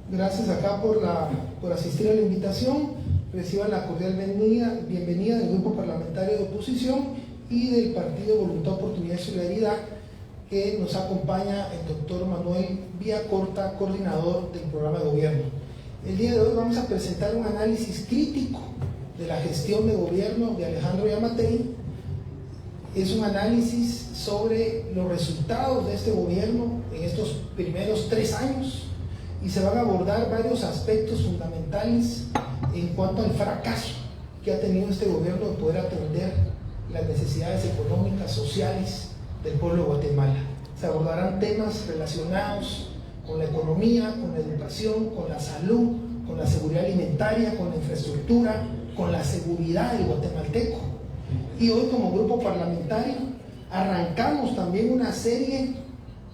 Gracias acá por asistir a la invitación. Reciban la cordial bienvenida del Grupo Parlamentario de Oposición y del Partido Voluntad, Oportunidad y Solidaridad, que nos acompaña el doctor Manuel Villacorta, coordinador del programa de gobierno. El día de hoy vamos a presentar un análisis crítico de la gestión de gobierno de Alejandro Giammattei. Es un análisis sobre los resultados de este gobierno en estos primeros 3 años y se van a abordar varios aspectos fundamentales en cuanto al fracaso que ha tenido este gobierno de poder atender las necesidades económicas, sociales del pueblo de Guatemala. Se abordarán temas relacionados con la economía, con la educación, con la salud, con la seguridad alimentaria, con la infraestructura, con la seguridad del guatemalteco. Y hoy, como grupo parlamentario, arrancamos también una serie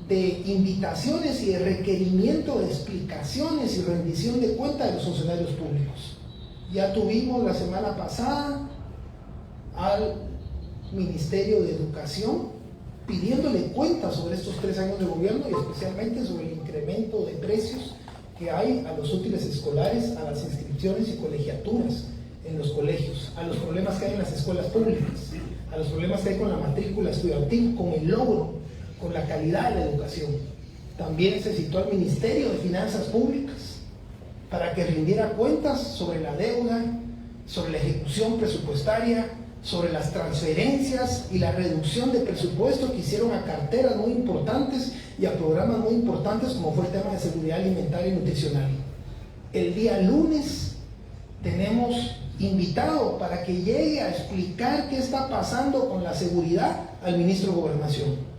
de invitaciones y de requerimiento de explicaciones y rendición de cuentas de los funcionarios públicos. Ya tuvimos la semana pasada al Ministerio de Educación pidiéndole cuentas sobre estos 3 años de gobierno y especialmente sobre el incremento de precios que hay a los útiles escolares, a las inscripciones y colegiaturas en los colegios, a los problemas que hay en las escuelas públicas, a los problemas que hay con la matrícula estudiantil, con el logro, con la calidad de la educación. También se citó al Ministerio de Finanzas Públicas para que rindiera cuentas sobre la deuda, sobre la ejecución presupuestaria, sobre las transferencias y la reducción de presupuesto que hicieron a carteras muy importantes y a programas muy importantes como fue el tema de seguridad alimentaria y nutricional. El día lunes tenemos invitado para que llegue a explicar qué está pasando con la seguridad al ministro de Gobernación.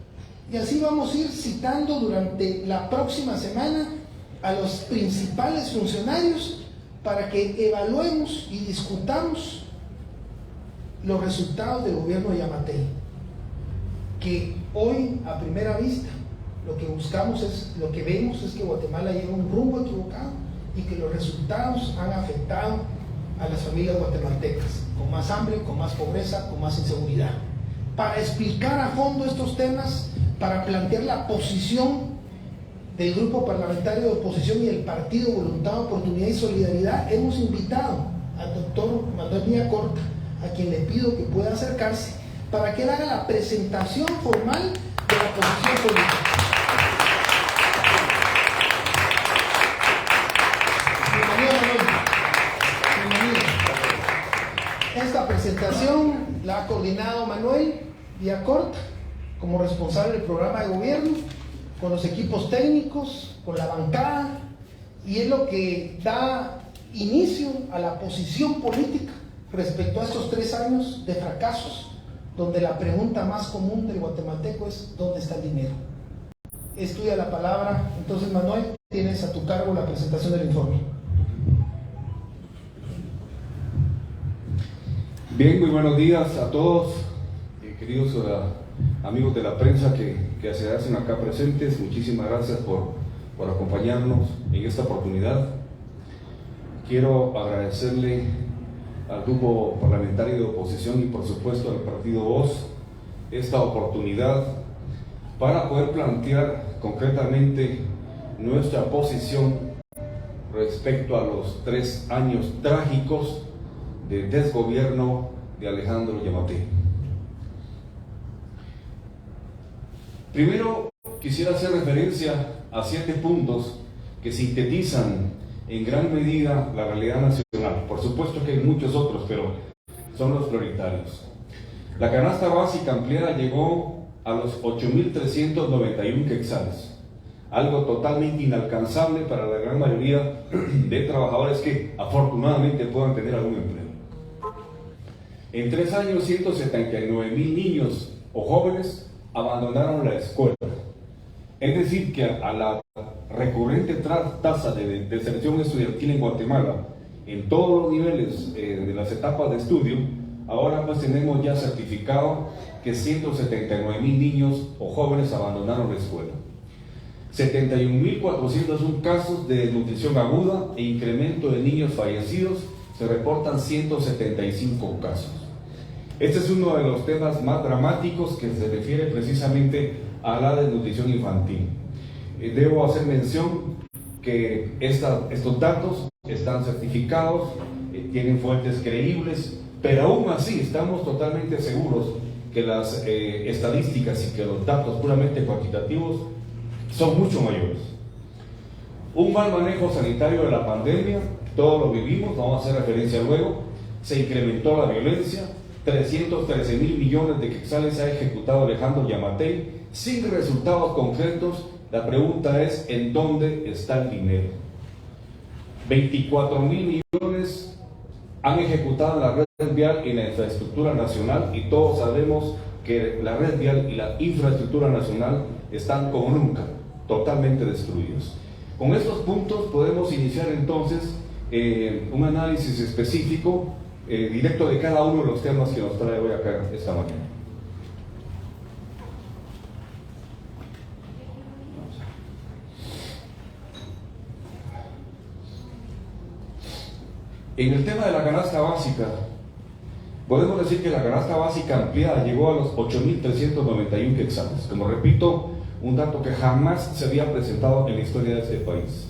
Y así vamos a ir citando durante la próxima semana a los principales funcionarios para que evaluemos y discutamos los resultados del gobierno de Giammattei, que hoy a primera vista lo que vemos es que Guatemala lleva un rumbo equivocado y que los resultados han afectado a las familias guatemaltecas, con más hambre, con más pobreza, con más inseguridad. Para explicar a fondo estos temas, para plantear la posición del Grupo Parlamentario de Oposición y el Partido Voluntad, Oportunidad y Solidaridad, hemos invitado al doctor Manuel Villacorta, a quien le pido que pueda acercarse para que él haga la presentación formal de la posición política. Bienvenido, Manuel. Bienvenido. Esta presentación la ha coordinado Manuel Villacorta como responsable del programa de gobierno, con los equipos técnicos, con la bancada, y es lo que da inicio a la posición política respecto a estos 3 años de fracasos, donde la pregunta más común del guatemalteco es ¿dónde está el dinero? Es tuya la palabra. Entonces, Manuel, tienes a tu cargo la presentación del informe. Bien, muy buenos días a todos, queridos amigos de la prensa que se hacen acá presentes. Muchísimas gracias por acompañarnos en esta oportunidad. Quiero agradecerle al Grupo Parlamentario de Oposición y por supuesto al Partido Voz esta oportunidad para poder plantear concretamente nuestra posición respecto a los 3 años trágicos de desgobierno de Alejandro Giammattei. Primero quisiera hacer referencia a 7 puntos que sintetizan en gran medida la realidad nacional. Por supuesto que hay muchos otros, pero son los prioritarios. La canasta básica ampliada llegó a los 8.391 quetzales, algo totalmente inalcanzable para la gran mayoría de trabajadores que afortunadamente puedan tener algún empleo. En 3 años, 179,000 niños o jóvenes abandonaron la escuela. Es decir, que a la recurrente tasa de deserción estudiantil en Guatemala, en todos los niveles de las etapas de estudio, ahora pues tenemos ya certificado que 179,000 niños o jóvenes abandonaron la escuela. 71.401 casos de desnutrición aguda e incremento de niños fallecidos, se reportan 175 casos. Este es uno de los temas más dramáticos que se refiere precisamente a la desnutrición infantil. Debo hacer mención que estos datos están certificados, tienen fuentes creíbles, pero aún así estamos totalmente seguros que las estadísticas y que los datos puramente cuantitativos son mucho mayores. Un mal manejo sanitario de la pandemia, todos lo vivimos, vamos a hacer referencia luego. Se incrementó la violencia, 313.000 millones de quetzales ha ejecutado Alejandro Yamatei sin resultados concretos. La pregunta es: ¿en dónde está el dinero? 24.000 millones han ejecutado la red vial y la infraestructura nacional, y todos sabemos que la red vial y la infraestructura nacional están como nunca, totalmente destruidos. Con estos puntos podemos iniciar entonces un análisis específico, directo de cada uno de los temas que nos trae hoy acá esta mañana. En el tema de la canasta básica, podemos decir que la canasta básica ampliada llegó a los 8.391 quetzales. Como repito, un dato que jamás se había presentado en la historia de este país.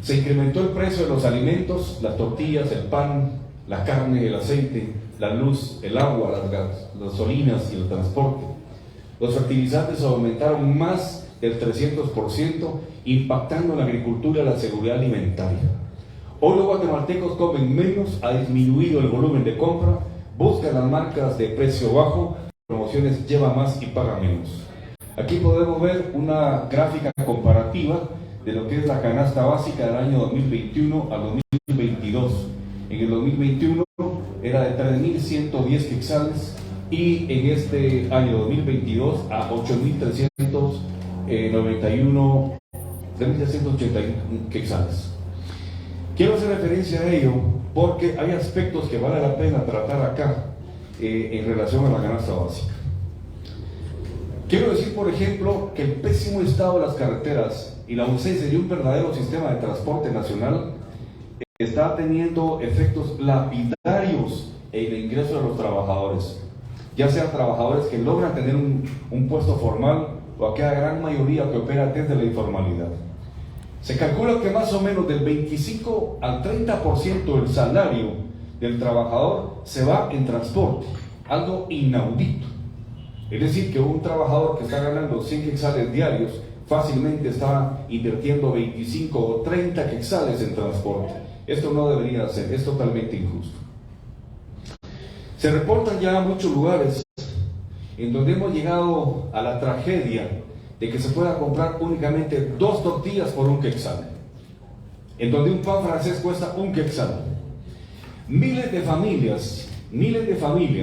Se incrementó el precio de los alimentos, las tortillas, el pan, la carne, el aceite, la luz, el agua, las gasolinas y el transporte. Los fertilizantes aumentaron más del 300%, impactando en la agricultura y la seguridad alimentaria. Hoy los guatemaltecos comen menos, ha disminuido el volumen de compra, buscan las marcas de precio bajo, promociones lleva más y paga menos. Aquí podemos ver una gráfica comparativa de lo que es la canasta básica del año 2021 al 2022. En el 2021 era de 3.110 quetzales y en este año 2022 a 8.381 quetzales. Quiero hacer referencia a ello porque hay aspectos que vale la pena tratar acá en relación a la canasta básica. Quiero decir, por ejemplo, que el pésimo estado de las carreteras y la ausencia de un verdadero sistema de transporte nacional está teniendo efectos lapidarios en el ingreso de los trabajadores, ya sean trabajadores que logran tener un puesto formal o aquella gran mayoría que opera desde la informalidad. Se calcula que más o menos del 25 al 30% del salario del trabajador se va en transporte, algo inaudito. Es decir, que un trabajador que está ganando 100 quetzales diarios fácilmente está invirtiendo 25 o 30 quetzales en transporte. Esto no debería ser, es totalmente injusto. Se reportan ya muchos lugares en donde hemos llegado a la tragedia de que se pueda comprar únicamente 2 tortillas por 1 quetzal, en donde un pan francés cuesta 1 quetzal. Miles de familias,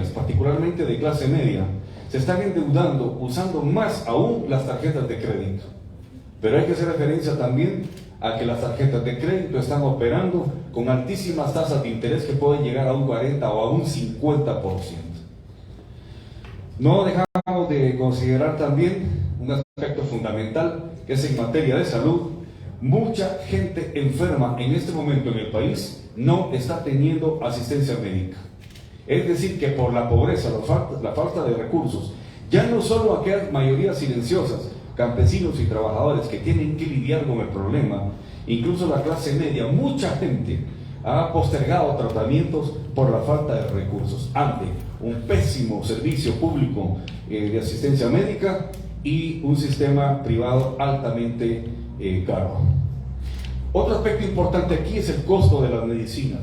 particularmente de clase media, se están endeudando usando más aún las tarjetas de crédito. Pero hay que hacer referencia también a que las tarjetas de crédito están operando con altísimas tasas de interés que pueden llegar a un 40 o a un 50%. No dejamos de considerar también un aspecto fundamental, que es en materia de salud. Mucha gente enferma en este momento en el país no está teniendo asistencia médica. Es decir, que por la pobreza, la falta de recursos, ya no solo aquellas mayorías silenciosas, campesinos y trabajadores que tienen que lidiar con el problema, incluso la clase media, mucha gente ha postergado tratamientos por la falta de recursos ante un pésimo servicio público de asistencia médica y un sistema privado altamente caro. Otro aspecto importante aquí es el costo de las medicinas.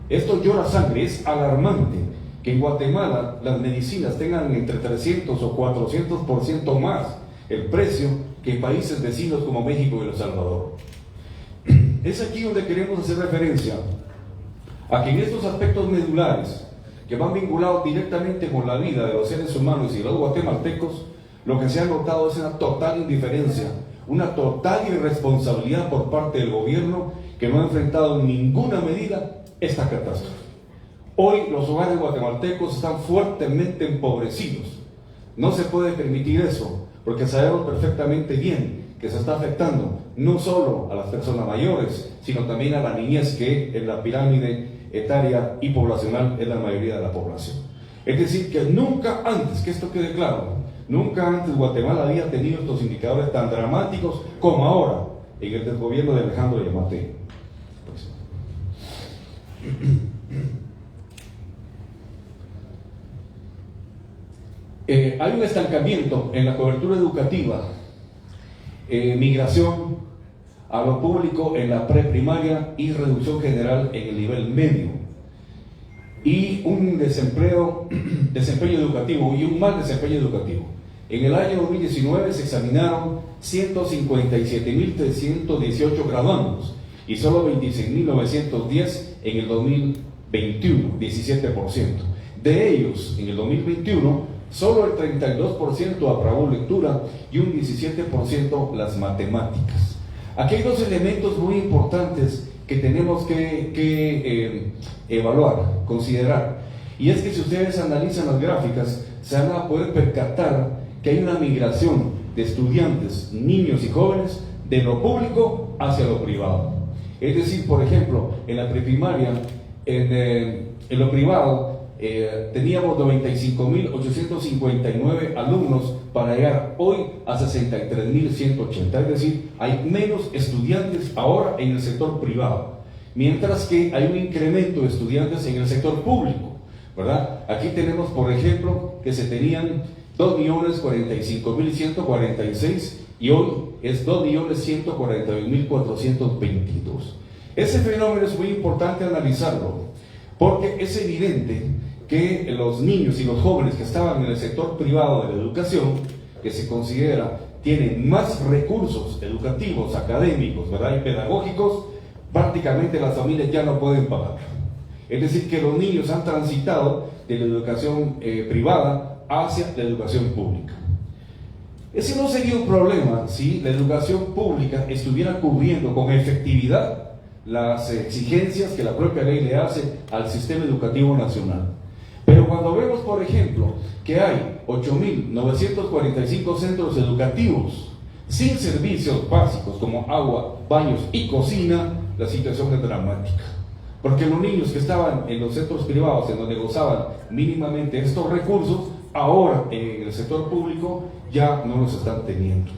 Esto llora sangre, es alarmante que en Guatemala las medicinas tengan entre 300 o 400% más el precio que en países vecinos como México y El Salvador. Es aquí donde queremos hacer referencia a que en estos aspectos medulares que van vinculados directamente con la vida de los seres humanos y los guatemaltecos, lo que se ha notado es una total indiferencia, una total irresponsabilidad por parte del gobierno, que no ha enfrentado en ninguna medida esta catástrofe. Hoy los hogares guatemaltecos están fuertemente empobrecidos. No se puede permitir eso, porque sabemos perfectamente bien que se está afectando no solo a las personas mayores, sino también a la niñez, que en la pirámide etaria y poblacional es la mayoría de la población. Es decir, que nunca antes, que esto quede claro, nunca antes Guatemala había tenido estos indicadores tan dramáticos como ahora, en el gobierno de Alejandro Yamatei. Hay un estancamiento en la cobertura educativa, migración a lo público en la preprimaria y reducción general en el nivel medio, y un desempeño educativo y un mal desempeño educativo. En el año 2019 se examinaron 157.318 graduandos y solo 26.910 en el 2021, 17%. De ellos, en el 2021, solo el 32% aprobó lectura y un 17% las matemáticas. Aquí hay dos elementos muy importantes que tenemos que evaluar, considerar. Y es que si ustedes analizan las gráficas, se van a poder percatar que hay una migración de estudiantes, niños y jóvenes de lo público hacia lo privado. Es decir, por ejemplo, en la preprimaria, en lo privado, teníamos 95.859 alumnos para llegar hoy a 63.180. Es decir, hay menos estudiantes ahora en el sector privado, mientras que hay un incremento de estudiantes en el sector público, ¿verdad? Aquí tenemos, por ejemplo, que se tenían 2.045.146 y hoy es 2.141.422. Ese fenómeno es muy importante analizarlo, porque es evidente que los niños y los jóvenes que estaban en el sector privado de la educación, que se considera tienen más recursos educativos, académicos, ¿verdad?, y pedagógicos, prácticamente las familias ya no pueden pagar. Es decir, que los niños han transitado de la educación privada hacia la educación pública. Ese no sería un problema si la educación pública estuviera cubriendo con efectividad las exigencias que la propia ley le hace al sistema educativo nacional. Pero cuando vemos, por ejemplo, que hay 8.945 centros educativos sin servicios básicos como agua, baños y cocina, la situación es dramática. Porque los niños que estaban en los centros privados, en donde gozaban mínimamente estos recursos, ahora en el sector público ya no los están teniendo.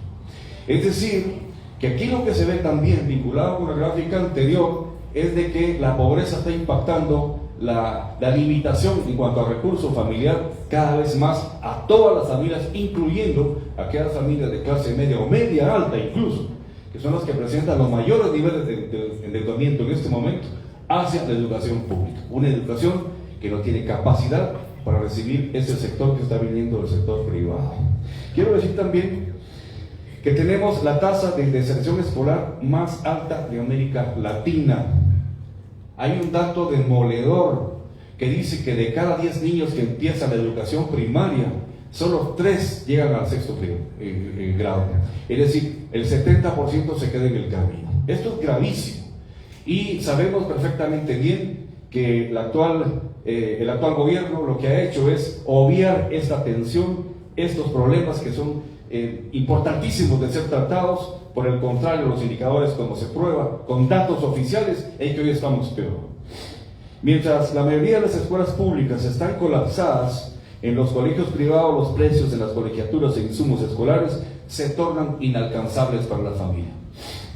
Es decir, que aquí lo que se ve también vinculado con la gráfica anterior es de que la pobreza está impactando la limitación en cuanto a recurso familiar cada vez más a todas las familias, incluyendo aquellas familias de clase media o media alta incluso, que son las que presentan los mayores niveles de endeudamiento en este momento hacia la educación pública, una educación que no tiene capacidad para recibir ese sector que está viniendo del sector privado. Quiero decir también que tenemos la tasa de deserción escolar más alta de América Latina. Hay un dato demoledor que dice que de cada 10 niños que empiezan la educación primaria, solo 3 llegan al sexto grado. Es decir, el 70% se queda en el camino. Esto es gravísimo. Y sabemos perfectamente bien que el actual gobierno lo que ha hecho es obviar esta tensión, estos problemas que son importantísimos de ser tratados. Por el contrario, los indicadores, como se prueba con datos oficiales, es que hoy estamos peor. Mientras la mayoría de las escuelas públicas están colapsadas, en los colegios privados los precios de las colegiaturas e insumos escolares se tornan inalcanzables para la familia.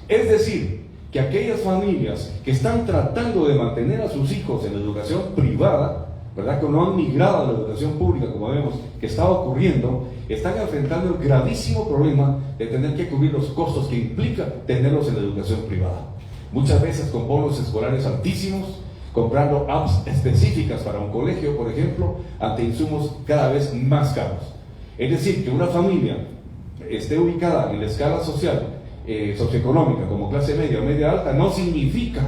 Es decir, que aquellas familias que están tratando de mantener a sus hijos en la educación privada, ¿verdad?, que no han migrado a la educación pública, como vemos que está ocurriendo, están enfrentando el gravísimo problema de tener que cubrir los costos que implica tenerlos en la educación privada. Muchas veces con bonos escolares altísimos, comprando apps específicas para un colegio, por ejemplo, ante insumos cada vez más caros. Es decir, que una familia esté ubicada en la escala social, socioeconómica, como clase media o media alta, no significa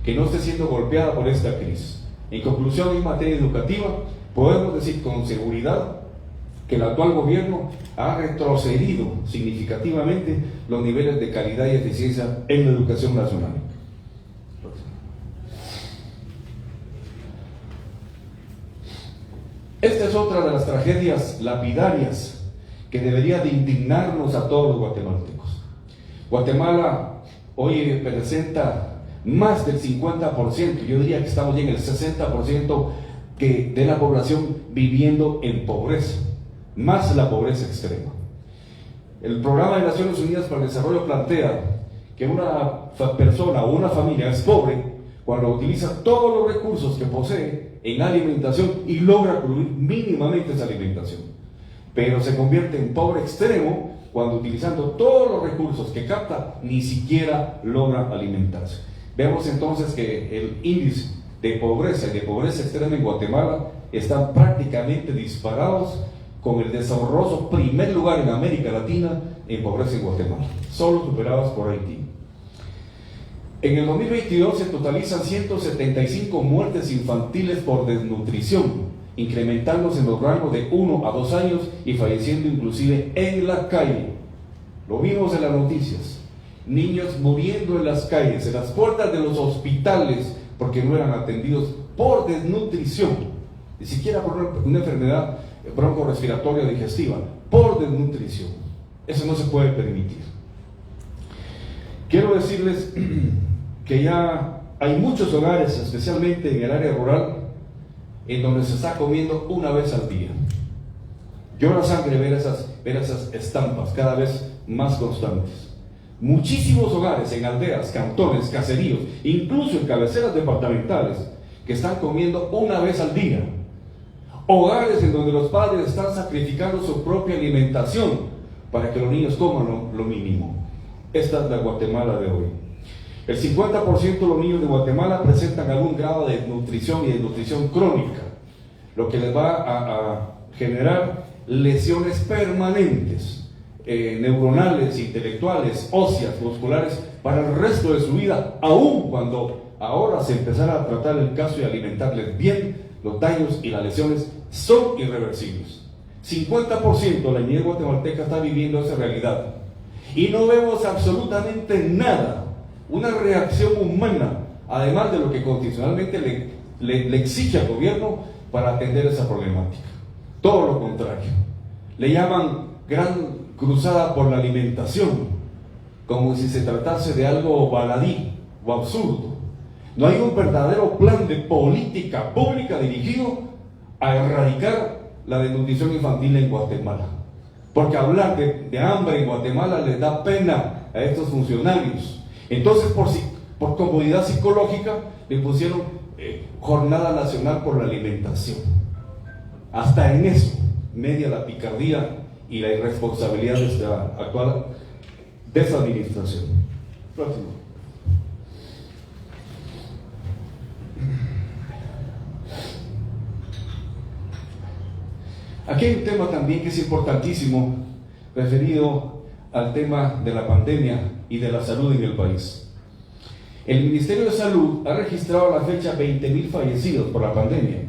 que no esté siendo golpeada por esta crisis. En conclusión, en materia educativa, podemos decir con seguridad que el actual gobierno ha retrocedido significativamente los niveles de calidad y eficiencia en la educación nacional. Esta es otra de las tragedias lapidarias que debería de indignarnos a todos los guatemaltecos. Guatemala hoy presenta más del 50%, yo diría que estamos ya en el 60% de la población viviendo en pobreza, más la pobreza extrema. El Programa de Naciones Unidas para el Desarrollo plantea que una persona o una familia es pobre cuando utiliza todos los recursos que posee en alimentación y logra cubrir mínimamente esa alimentación. Pero se convierte en pobre extremo cuando utilizando todos los recursos que capta ni siquiera logra alimentarse. Vemos entonces que el índice de pobreza y de pobreza extrema en Guatemala están prácticamente disparados, con el deshonroso primer lugar en América Latina en pobreza en Guatemala, solo superados por Haití. En el 2022 se totalizan 175 muertes infantiles por desnutrición, incrementándose en los rangos de 1 a 2 años y falleciendo inclusive en la calle. Lo vimos en las noticias, niños muriendo en las calles, en las puertas de los hospitales, porque no eran atendidos por desnutrición, ni siquiera por una enfermedad broncorrespiratoria digestiva, por desnutrición. Eso no se puede permitir. Quiero decirles que ya hay muchos hogares, especialmente en el área rural, en donde se está comiendo una vez al día. Llora sangre ver esas estampas cada vez más constantes. Muchísimos hogares en aldeas, cantones, caseríos, incluso en cabeceras departamentales, que están comiendo una vez al día. Hogares en donde los padres están sacrificando su propia alimentación para que los niños coman lo mínimo. Esta es la Guatemala de hoy. El 50% de los niños de Guatemala presentan algún grado de desnutrición y desnutrición crónica, lo que les va a generar lesiones permanentes, neuronales, intelectuales, óseas, musculares, para el resto de su vida, aun cuando ahora se empezara a tratar el caso y alimentarles bien. Los daños y las lesiones son irreversibles. 50% de la niñez guatemalteca está viviendo esa realidad. Y no vemos absolutamente nada, una reacción humana, además de lo que constitucionalmente le exige al gobierno para atender esa problemática. Todo lo contrario. Le llaman gran cruzada por la alimentación, como si se tratase de algo baladí o absurdo. No hay un verdadero plan de política pública dirigido a erradicar la desnutrición infantil en Guatemala. Porque hablar de hambre en Guatemala les da pena a estos funcionarios. Entonces, por comodidad psicológica, le pusieron Jornada Nacional por la Alimentación. Hasta en eso media la picardía y la irresponsabilidad de esta actual desadministración. Próximo. Aquí hay un tema también que es importantísimo, referido al tema de la pandemia y de la salud en el país. El Ministerio de Salud ha registrado a la fecha 20.000 fallecidos por la pandemia,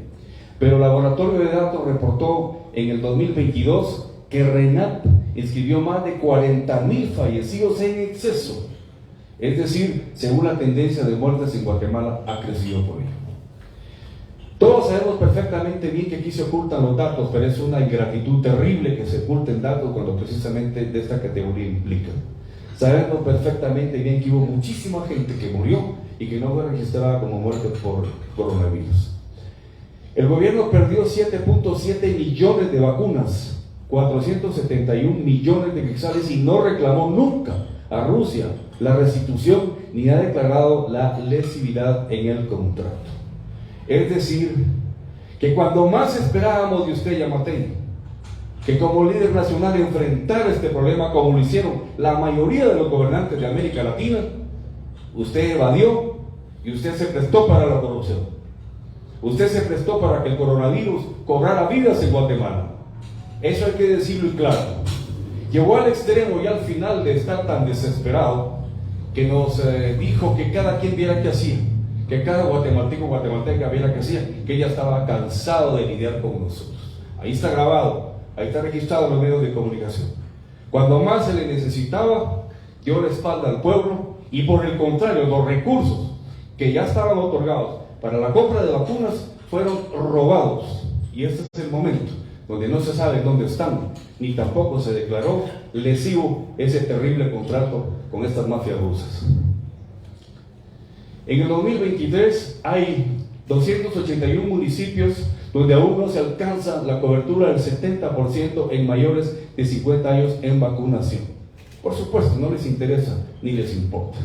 pero el Laboratorio de Datos reportó en el 2022 que RENAP inscribió más de 40.000 fallecidos en exceso. Es decir, según la tendencia de muertes en Guatemala, ha crecido por ello. Todos sabemos perfectamente bien que aquí se ocultan los datos, pero es una ingratitud terrible que se oculten datos cuando precisamente de esta categoría implica. Sabemos perfectamente bien que hubo muchísima gente que murió y que no fue registrada como muerte por coronavirus. El gobierno perdió 7.7 millones de vacunas, 471 millones de quetzales y no reclamó nunca a Rusia la restitución ni ha declarado la lesividad en el contrato. Es decir, que cuando más esperábamos de usted, Yamatei, que como líder nacional enfrentara este problema como lo hicieron la mayoría de los gobernantes de América Latina, usted evadió y usted se prestó para la corrupción. Usted se prestó para que el coronavirus cobrara vidas en Guatemala. Eso hay que decirlo y claro. Llegó al extremo y al final de estar tan desesperado que nos dijo que cada quien viera qué hacía, que cada guatemalteco o guatemalteca viera qué hacía, que ella estaba cansado de lidiar con nosotros. Ahí está grabado, ahí está registrado en los medios de comunicación. Cuando más se le necesitaba, dio la espalda al pueblo y por el contrario, los recursos que ya estaban otorgados para la compra de vacunas fueron robados. Y este es el momento donde no se sabe dónde están, ni tampoco se declaró lesivo ese terrible contrato con estas mafias rusas. En el 2023 hay 281 municipios donde aún no se alcanza la cobertura del 70% en mayores de 50 años en vacunación. Por supuesto, no les interesa ni les importa.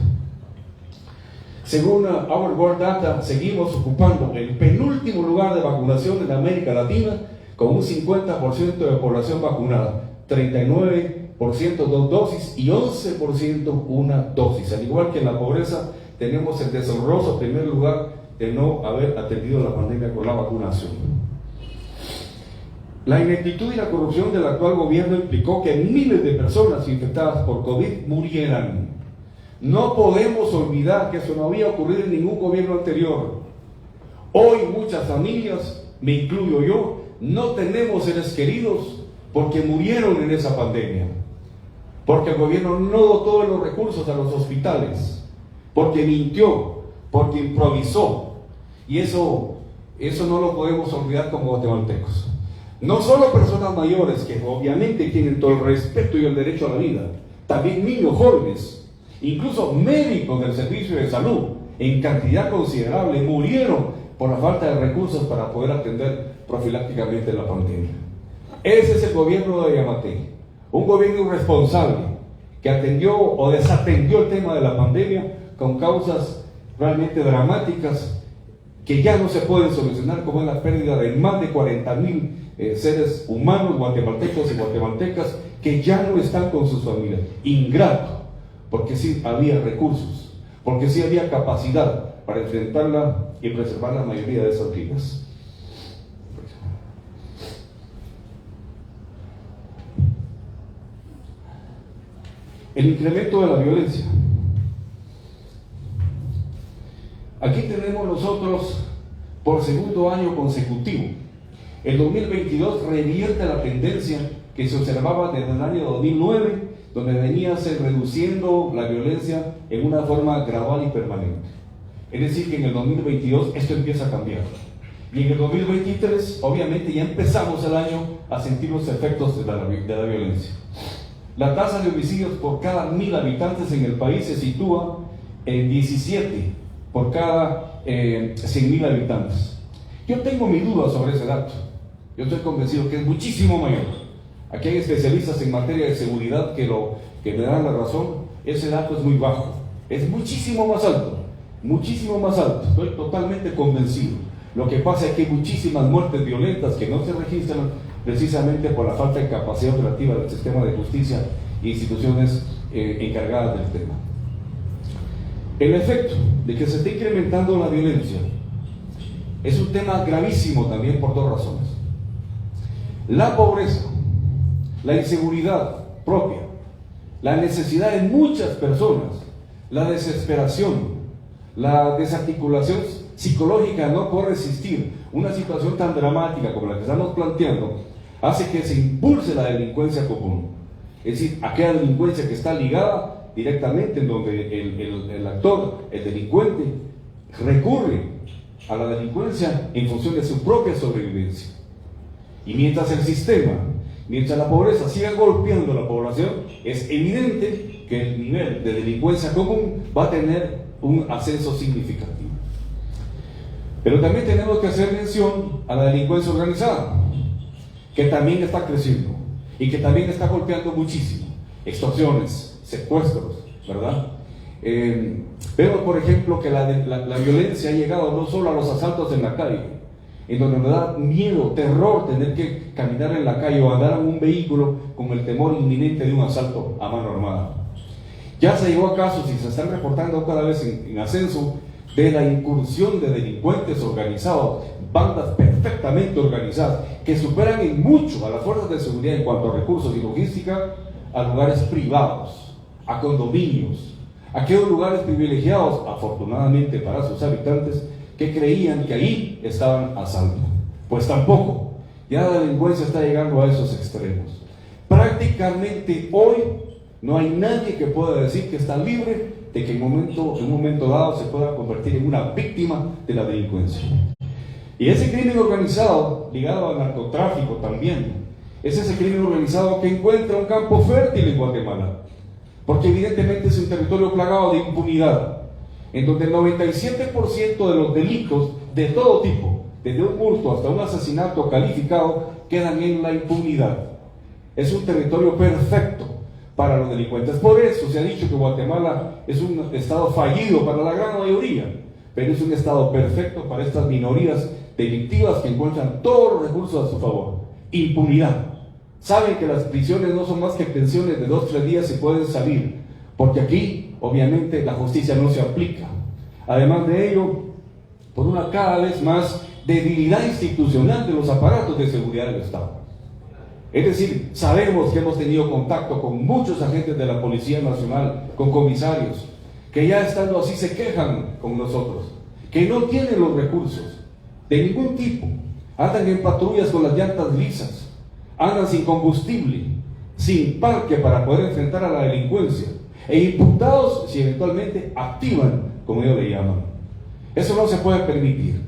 Según Our World Data, seguimos ocupando el penúltimo lugar de vacunación en América Latina, con un 50% de población vacunada, 39% 2 dosis y 11% una dosis. Al igual que en la pobreza, tenemos el deshonroso primer lugar de no haber atendido la pandemia con la vacunación. La ineptitud y la corrupción del actual gobierno implicó que miles de personas infectadas por COVID murieran. No podemos olvidar que eso no había ocurrido en ningún gobierno anterior. Hoy muchas familias, me incluyo yo, no tenemos seres queridos porque murieron en esa pandemia. Porque el gobierno no dotó de los recursos a los hospitales, porque mintió, porque improvisó. Y eso no lo podemos olvidar como guatemaltecos. No solo personas mayores, que obviamente tienen todo el respeto y el derecho a la vida, también niños jóvenes, incluso médicos del servicio de salud, en cantidad considerable, murieron por la falta de recursos para poder atender profilácticamente la pandemia. Ese es el gobierno de Yamatei, un gobierno irresponsable que atendió o desatendió el tema de la pandemia con causas realmente dramáticas que ya no se pueden solucionar, como es la pérdida de más de 40,000 seres humanos, guatemaltecos y guatemaltecas, que ya no están con sus familias. Ingrato, porque sí había recursos, porque sí había capacidad para enfrentarla y preservar la mayoría de esas vidas. El incremento de la violencia. Aquí tenemos nosotros, por segundo año consecutivo, el 2022 revierte la tendencia que se observaba desde el año 2009, donde venía reduciendo la violencia en una forma gradual y permanente. Es decir, que en el 2022 esto empieza a cambiar. Y en el 2023, obviamente, ya empezamos el año a sentir los efectos de la violencia. La tasa de homicidios por cada 1,000 habitantes en el país se sitúa en 17 por cada 100,000 habitantes. Yo tengo mi duda sobre ese dato. Yo estoy convencido que es muchísimo mayor. Aquí hay especialistas en materia de seguridad que me dan la razón. Ese dato es muy bajo. Es muchísimo más alto. Muchísimo más alto. Estoy totalmente convencido. Lo que pasa es que hay muchísimas muertes violentas que no se registran precisamente por la falta de capacidad operativa del sistema de justicia e instituciones encargadas del tema. El efecto de que se esté incrementando la violencia es un tema gravísimo también por dos razones. La pobreza, la inseguridad propia, la necesidad de muchas personas, la desesperación, la desarticulación psicológica no puede resistir una situación tan dramática como la que estamos planteando, hace que se impulse la delincuencia común. Es decir, aquella delincuencia que está ligada directamente, en donde el actor, el delincuente, recurre a la delincuencia en función de su propia sobrevivencia. Y mientras el sistema, mientras la pobreza siga golpeando a la población, es evidente que el nivel de delincuencia común va a tener un ascenso significativo. Pero también tenemos que hacer mención a la delincuencia organizada, que también está creciendo y que también está golpeando muchísimo. Extorsiones, secuestros, ¿verdad? Vemos, por ejemplo, que la violencia ha llegado no solo a los asaltos en la calle, en donde nos da miedo, terror tener que caminar en la calle o andar en un vehículo con el temor inminente de un asalto a mano armada. Ya se llegó a casos y se están reportando cada vez en ascenso de la incursión de delincuentes organizados, bandas perfectamente organizadas, que superan en mucho a las fuerzas de seguridad en cuanto a recursos y logística, a lugares privados, a condominios, a aquellos lugares privilegiados, afortunadamente para sus habitantes, que creían que ahí estaban a salvo. Pues tampoco, ya la delincuencia está llegando a esos extremos. Prácticamente hoy no hay nadie que pueda decir que está libre de que en un momento dado se pueda convertir en una víctima de la delincuencia. Y ese crimen organizado, ligado al narcotráfico también, es ese crimen organizado que encuentra un campo fértil en Guatemala, porque evidentemente es un territorio plagado de impunidad, en donde el 97% de los delitos de todo tipo, desde un hurto hasta un asesinato calificado, quedan en la impunidad. Es un territorio perfecto para los delincuentes. Por eso se ha dicho que Guatemala es un estado fallido para la gran mayoría, pero es un estado perfecto para estas minorías delictivas que encuentran todos los recursos a su favor. Impunidad. Saben que las prisiones no son más que pensiones de 2-3 días y pueden salir, porque aquí obviamente la justicia no se aplica. Además de ello, por una cada vez más debilidad institucional de los aparatos de seguridad del Estado. Es decir, sabemos que hemos tenido contacto con muchos agentes de la Policía Nacional, con comisarios, que ya estando así se quejan con nosotros, que no tienen los recursos de ningún tipo, andan en patrullas con las llantas lisas, andan sin combustible, sin parque para poder enfrentar a la delincuencia, e imputados si eventualmente activan, como ellos le llaman. Eso no se puede permitir.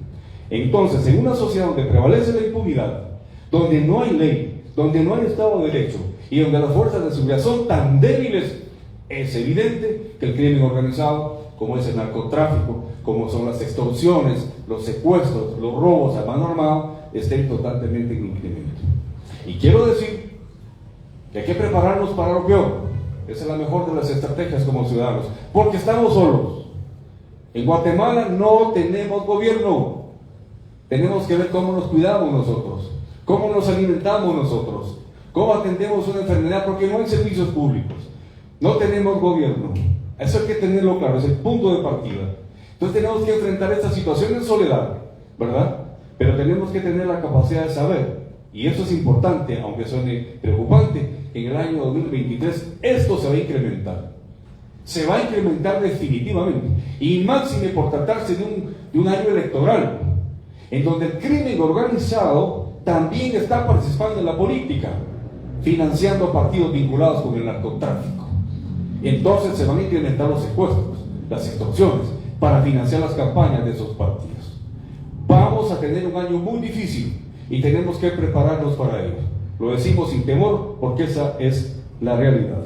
Entonces, en una sociedad donde prevalece la impunidad, donde no hay ley, donde no hay Estado de Derecho y donde las fuerzas de seguridad son tan débiles, es evidente que el crimen organizado, como es el narcotráfico, como son las extorsiones, los secuestros, los robos a mano armada, estén totalmente en incremento. Y quiero decir que hay que prepararnos para lo peor. Esa es la mejor de las estrategias como ciudadanos, porque estamos solos. En Guatemala no tenemos gobierno. Tenemos que ver cómo nos cuidamos nosotros, cómo nos alimentamos nosotros, cómo atendemos una enfermedad, porque no hay servicios públicos, no tenemos gobierno. Eso hay que tenerlo claro, es el punto de partida. Entonces tenemos que enfrentar esta situación en soledad, ¿verdad? Pero tenemos que tener la capacidad de saber, y eso es importante, aunque suene preocupante, en el año 2023 esto se va a incrementar. Se va a incrementar definitivamente, y máxime por tratarse de un año electoral, en donde el crimen organizado también está participando en la política, financiando partidos vinculados con el narcotráfico. Entonces se van a incrementar los secuestros, las extorsiones, para financiar las campañas de esos partidos. Vamos a tener un año muy difícil y tenemos que prepararnos para ello. Lo decimos sin temor porque esa es la realidad.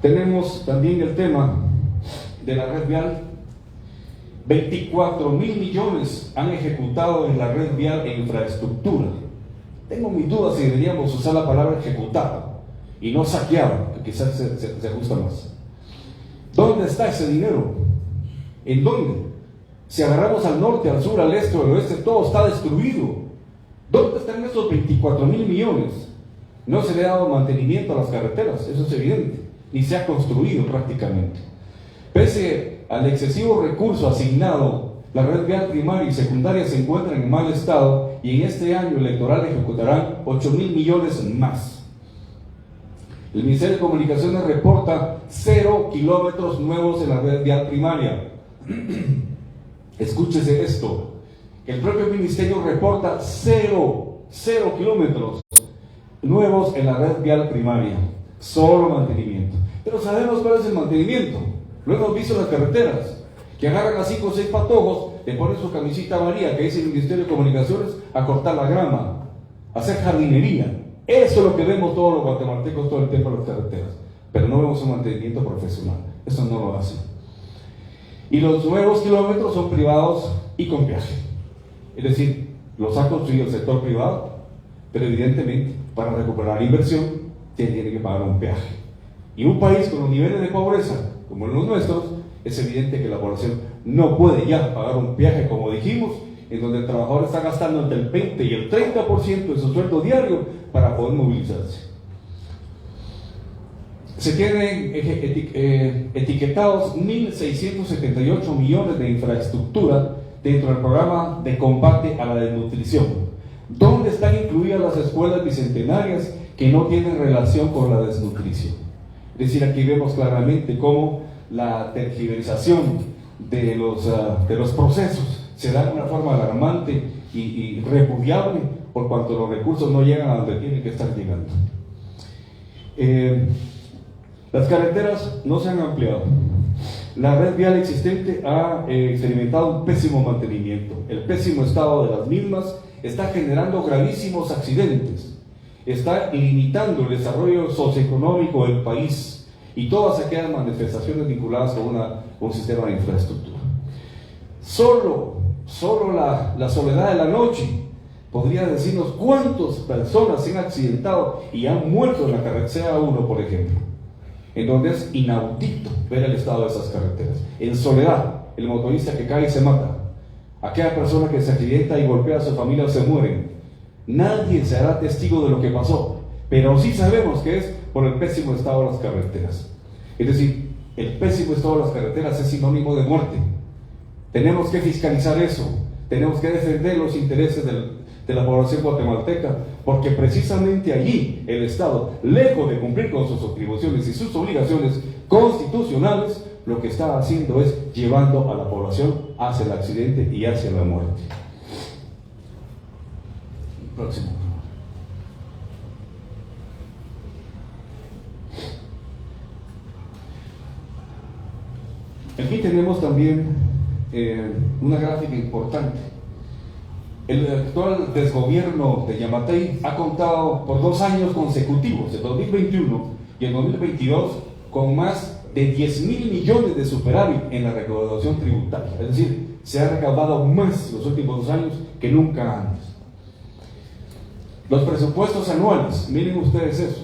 Tenemos también el tema de la red vial. 24.000 millones han ejecutado en la red vial en infraestructura. Tengo mis dudas si deberíamos usar la palabra ejecutado y no saqueado, que quizás se ajusta más. ¿Dónde está ese dinero? ¿En dónde? Si agarramos al norte, al sur, al este o al oeste, todo está destruido. ¿Dónde están esos 24.000 millones? No se le ha dado mantenimiento a las carreteras, eso es evidente, ni se ha construido prácticamente. Pese al excesivo recurso asignado, la red vial primaria y secundaria se encuentran en mal estado y en este año electoral ejecutarán 8.000 millones más. El Ministerio de Comunicaciones reporta 0 kilómetros nuevos en la red vial primaria. Escúchese esto, el propio Ministerio reporta 0 kilómetros nuevos en la red vial primaria, solo mantenimiento. Pero sabemos cuál es el mantenimiento. Lo hemos visto en las carreteras, que agarran a 5 o 6 patojos, le ponen su camisita amarilla que dice el Ministerio de Comunicaciones a cortar la grama, a hacer jardinería. Eso es lo que vemos todos los guatemaltecos todo el tiempo en las carreteras, pero no vemos un mantenimiento profesional. Eso no lo hacen. Y los nuevos kilómetros son privados y con peaje. Es decir, los ha construido el sector privado, pero evidentemente para recuperar la inversión tiene que pagar un peaje. Y un país con los niveles de pobreza como los nuestros, es evidente que la población no puede ya pagar un peaje, como dijimos, en donde el trabajador está gastando entre el 20 y el 30% de su sueldo diario para poder movilizarse. Se tienen etiquetados 1.678 millones de infraestructura dentro del programa de combate a la desnutrición, donde están incluidas las escuelas bicentenarias que no tienen relación con la desnutrición. Es decir, aquí vemos claramente cómo la tergiversación de los procesos se da de una forma alarmante y repudiable, por cuanto los recursos no llegan a donde tienen que estar llegando. Las carreteras no se han ampliado. La red vial existente ha experimentado un pésimo mantenimiento. El pésimo estado de las mismas está generando gravísimos accidentes, está limitando el desarrollo socioeconómico del país y todas aquellas manifestaciones vinculadas con un sistema de infraestructura. Solo la soledad de la noche podría decirnos cuántas personas se han accidentado y han muerto en la carretera 1, por ejemplo, en donde es inaudito ver el estado de esas carreteras. En Soledad, el motorista que cae y se mata, aquella persona que se accidenta y golpea a su familia se muere. Nadie será testigo de lo que pasó, pero sí sabemos que es por el pésimo estado de las carreteras. Es decir, el pésimo estado de las carreteras es sinónimo de muerte. Tenemos que fiscalizar eso, tenemos que defender los intereses de la población guatemalteca, porque precisamente allí el Estado, lejos de cumplir con sus atribuciones y sus obligaciones constitucionales, lo que está haciendo es llevando a la población hacia el accidente y hacia la muerte. Próximo. Aquí tenemos también una gráfica importante. El actual desgobierno de Yamatei ha contado por 2 años consecutivos, el 2021 y el 2022, con más de 10.000 millones de superávit en la recaudación tributaria. Es decir, se ha recaudado más los últimos 2 años que nunca antes. Los presupuestos anuales, miren ustedes eso.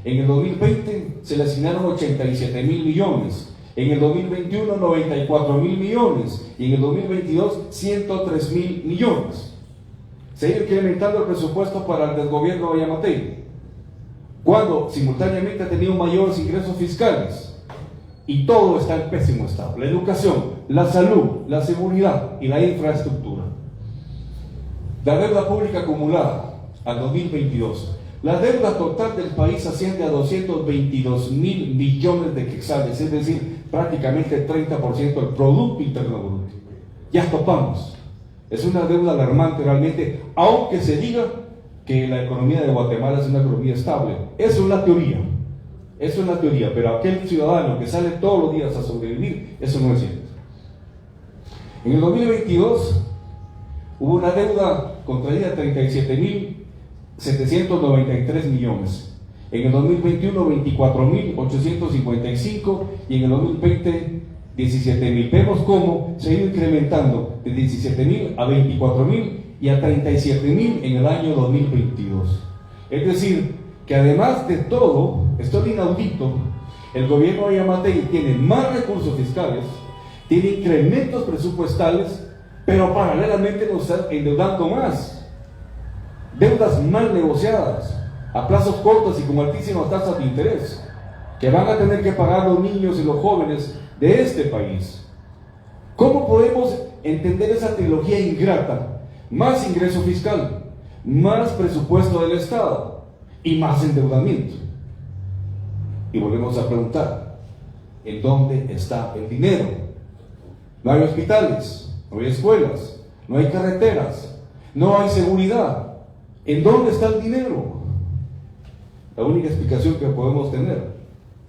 En el 2020 se le asignaron 87.000 millones. En el 2021, 94.000 millones. Y en el 2022, 103.000 millones. Se ha ido incrementando el presupuesto para el desgobierno de Yamatei, cuando simultáneamente ha tenido mayores ingresos fiscales. Y todo está en pésimo estado. La educación, la salud, la seguridad y la infraestructura. La deuda pública acumulada al 2022. La deuda total del país asciende a 222.000 millones de quetzales, es decir, prácticamente el 30% del Producto Interno Bruto. Ya topamos. Es una deuda alarmante realmente, aunque se diga que la economía de Guatemala es una economía estable. Eso es la teoría. Eso es la teoría, pero aquel ciudadano que sale todos los días a sobrevivir, eso no es cierto. En el 2022 hubo una deuda contraída de 37.793 millones. En el 2021, 24.855 y en el 2020, 17.000. Vemos cómo se ha ido incrementando de 17.000 a 24.000 y a 37.000 en el año 2022. Es decir, que además de todo, esto es inaudito, el gobierno de Yamatei tiene más recursos fiscales, tiene incrementos presupuestales, pero paralelamente nos está endeudando más. Deudas mal negociadas, a plazos cortos y con altísimas tasas de interés, que van a tener que pagar los niños y los jóvenes de este país. ¿Cómo podemos entender esa trilogía ingrata? Más ingreso fiscal, más presupuesto del Estado y más endeudamiento. Y volvemos a preguntar, ¿en dónde está el dinero? No hay hospitales, no hay escuelas, no hay carreteras, no hay seguridad. ¿En dónde está el dinero? La única explicación que podemos tener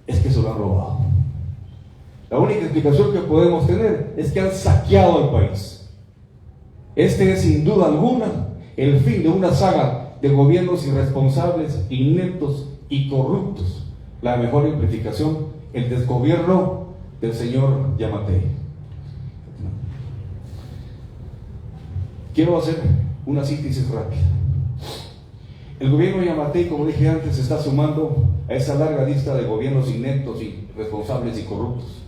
es que se lo han robado. La única explicación que podemos tener es que han saqueado al país. Este es sin duda alguna el fin de una saga de gobiernos irresponsables, ineptos y corruptos. La mejor implicación, el desgobierno del señor Yamatei. Quiero hacer una síntesis rápida. El gobierno de Yamatei, como dije antes, se está sumando a esa larga lista de gobiernos ineptos, irresponsables y corruptos.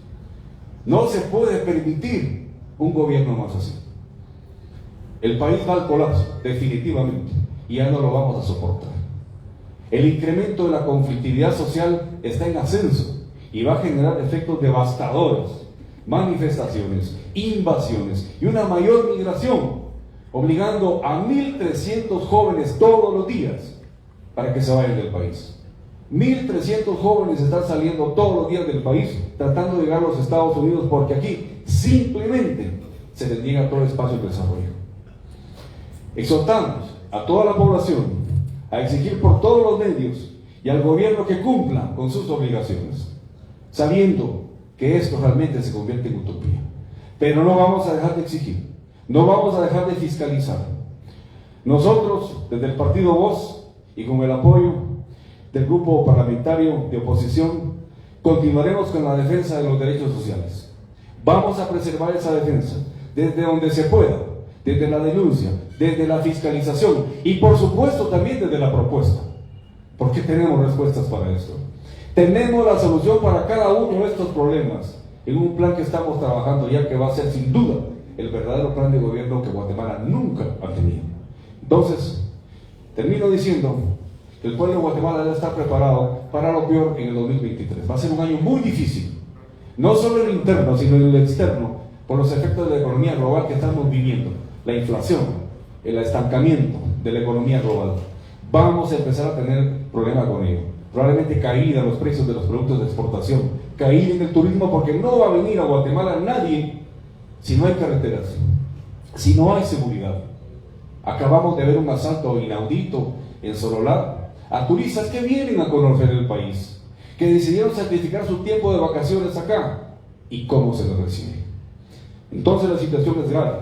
No se puede permitir un gobierno más así. El país va al colapso, definitivamente, y ya no lo vamos a soportar. El incremento de la conflictividad social está en ascenso y va a generar efectos devastadores, manifestaciones, invasiones y una mayor migración, obligando a 1.300 jóvenes todos los días para que se vayan del país. 1.300 jóvenes están saliendo todos los días del país tratando de llegar a los Estados Unidos, porque aquí simplemente se les niega todo el espacio de desarrollo. Exhortamos a toda la población a exigir por todos los medios y al gobierno que cumpla con sus obligaciones, sabiendo que esto realmente se convierte en utopía. Pero no vamos a dejar de exigir, no vamos a dejar de fiscalizar. Nosotros, desde el Partido Voz y con el apoyo del grupo parlamentario de oposición, continuaremos con la defensa de los derechos sociales. Vamos a preservar esa defensa desde donde se pueda, desde la denuncia, desde la fiscalización y por supuesto también desde la propuesta. Porque tenemos respuestas para esto. Tenemos la solución para cada uno de estos problemas en un plan que estamos trabajando ya, que va a ser sin duda el verdadero plan de gobierno que Guatemala nunca ha tenido. Entonces, termino diciendo que el pueblo de Guatemala ya está preparado para lo peor en el 2023. Va a ser un año muy difícil, no solo en lo interno, sino en lo externo, por los efectos de la economía global que estamos viviendo, la inflación, el estancamiento de la economía global. Vamos a empezar a tener problemas con ello. Probablemente caída en los precios de los productos de exportación, caída en el turismo, porque no va a venir a Guatemala nadie si no hay carreteras, si no hay seguridad. Acabamos de ver un asalto inaudito en Sololá a turistas que vienen a conocer el país, que decidieron sacrificar su tiempo de vacaciones acá. ¿Y cómo se les recibe? Entonces la situación es grave.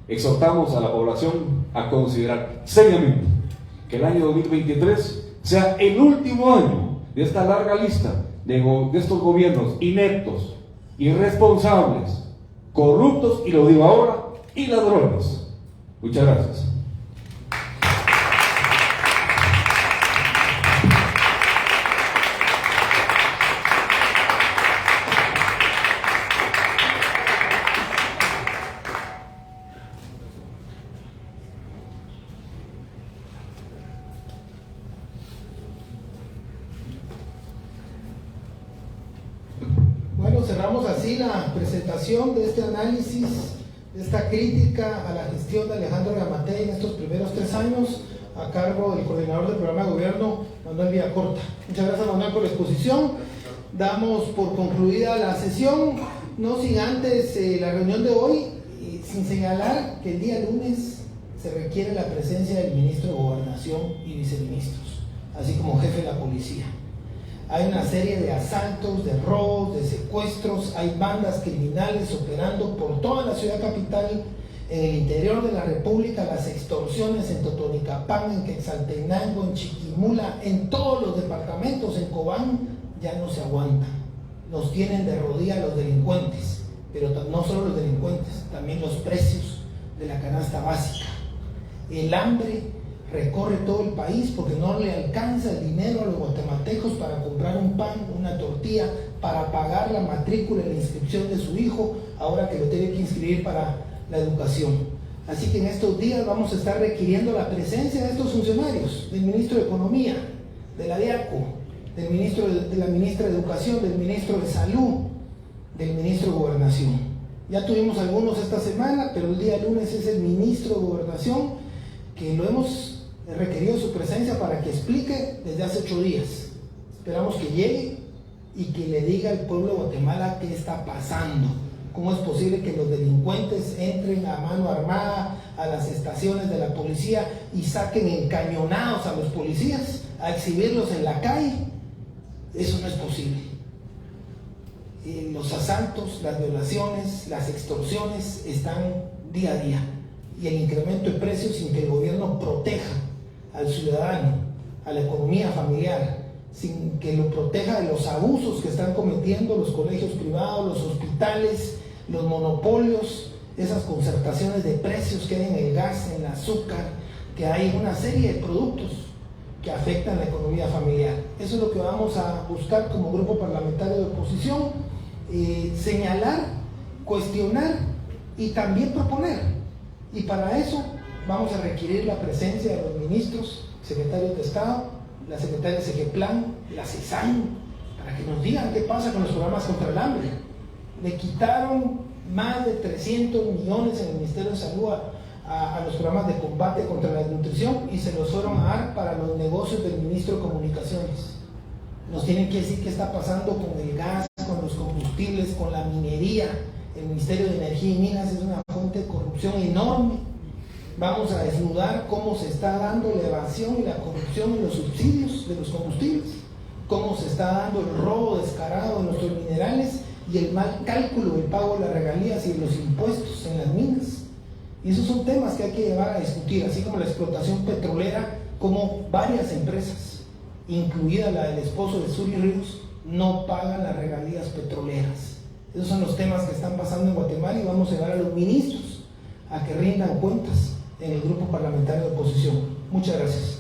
Exhortamos a la población a considerar seriamente que el año 2023 sea el último año de esta larga lista de estos gobiernos ineptos, irresponsables, corruptos, y lo digo ahora, y ladrones. Muchas gracias. Bueno, cerramos así la presentación de este análisis, de esta crítica a la gestión de Alejandro Yamatei en estos primeros 3 años, a cargo del coordinador del programa de gobierno, Manuel Villacorta. Muchas gracias, Manuel, por la exposición. Damos por concluida la sesión, no sin antes la reunión de hoy, sin señalar que el día lunes se requiere la presencia del ministro de Gobernación y viceministros, así como jefe de la policía. Hay una serie de asaltos, de robos, de secuestros, hay bandas criminales operando por toda la ciudad capital, en el interior de la República, las extorsiones en Totonicapán, en Quetzaltenango, en Chiquimula, en todos los departamentos, en Cobán, ya no se aguantan. Nos tienen de rodillas los delincuentes, pero no solo los delincuentes, también los precios de la canasta básica. El hambre recorre todo el país porque no le alcanza el dinero a los guatemaltecos para comprar un pan, una tortilla, para pagar la matrícula y la inscripción de su hijo, ahora que lo tiene que inscribir para la educación. Así que en estos días vamos a estar requiriendo la presencia de estos funcionarios, del ministro de Economía, de la DIACO, de la ministra de Educación, del ministro de Salud, del ministro de Gobernación. Ya tuvimos algunos esta semana, pero el día lunes es el ministro de Gobernación, que lo hemos requerido su presencia para que explique desde hace 8 días. Esperamos que llegue y que le diga al pueblo de Guatemala qué está pasando. ¿Cómo es posible que los delincuentes entren a mano armada a las estaciones de la policía y saquen encañonados a los policías, a exhibirlos en la calle? Eso no es posible. Los asaltos, las violaciones, las extorsiones están día a día, y el incremento de precios sin que el gobierno proteja al ciudadano, a la economía familiar, sin que lo proteja de los abusos que están cometiendo los colegios privados, los hospitales, los monopolios, esas concertaciones de precios que hay en el gas, en el azúcar, que hay una serie de productos que afectan la economía familiar. Eso es lo que vamos a buscar como grupo parlamentario de oposición, señalar, cuestionar y también proponer. Y para eso vamos a requerir la presencia de los ministros, secretarios de Estado, la secretaria de Segeplan, la CESAN, para que nos digan qué pasa con los programas contra el hambre. Le quitaron más de 300 millones en el Ministerio de Salud a los programas de combate contra la desnutrición, y se los fueron a dar para los negocios del ministro de Comunicaciones. Nos tienen que decir qué está pasando con el gas, con los combustibles, con la minería. El Ministerio de Energía y Minas es una fuente de corrupción enorme. Vamos a desnudar cómo se está dando la evasión y la corrupción en los subsidios de los combustibles, cómo se está dando el robo descarado de nuestros minerales y el mal cálculo del pago de las regalías y de los impuestos en las minas. Y esos son temas que hay que llevar a discutir, así como la explotación petrolera, como varias empresas, incluida la del esposo de Suri Ríos, no pagan las regalías petroleras. Esos son los temas que están pasando en Guatemala, y vamos a llevar a los ministros a que rindan cuentas en el grupo parlamentario de oposición. Muchas gracias.